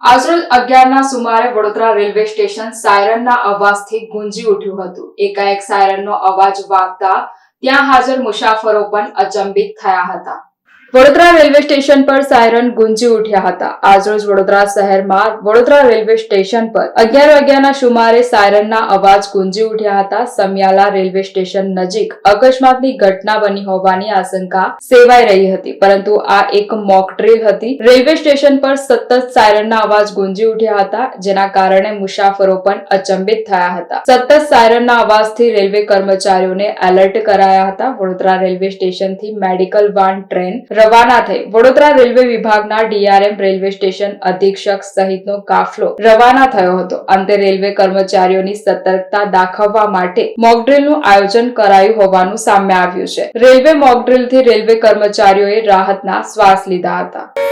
આજરોજ 11ના સુમારે Vadodara railway station સાયરનના અવાજથી ગુંજી ઉઠ્યું હતું। એકાએક સાયરનનો અવાજ વાગતા ત્યાં હાજર મુસાફરો પણ અચંબિત થયા હતા। વડોદરા રેલવે સ્ટેશન પર સાયરન ગુંજી ઉઠ્યા હતા। આજરોજ વડોદરા શહેરમાં વડોદરા રેલવે સ્ટેશન પર 11 વાગ્યાના સુમારે સાયરનના અવાજ ગુંજી ઉઠ્યા હતા। સમિયાલા રેલવે સ્ટેશન નજીક અકસ્માતની ઘટના બની હોવાની આશંકા સેવાઈ રહી હતી, પરંતુ આ એક મોક ડ્રીલ હતી। રેલવે સ્ટેશન પર સતત સાયરનના અવાજ ગુંજી ઉઠ્યા હતા, જેના કારણે મુસાફરો પણ અચંબિત થયા હતા। સતત સાયરનના અવાજથી રેલવે કર્મચારીઓને એલર્ટ કરાયા હતા। વડોદરા રેલવે સ્ટેશનથી મેડિકલ વાન ટ્રેન રવાના થઈ વડોદરા રેલવે વિભાગના ડીઆરએમ, રેલવે સ્ટેશન અધિક્ષક સહિતનો કાફલો રવાના થયો હતો। અંતે રેલવે કર્મચારીઓની સતર્કતા દાખવવા માટે મોકડ્રીલનું આયોજન કરાયું હોવાનું સામે આવ્યું છે। રેલવે મોકડ્રીલથી રેલવે કર્મચારીઓએ રાહતના શ્વાસ લીધા હતા।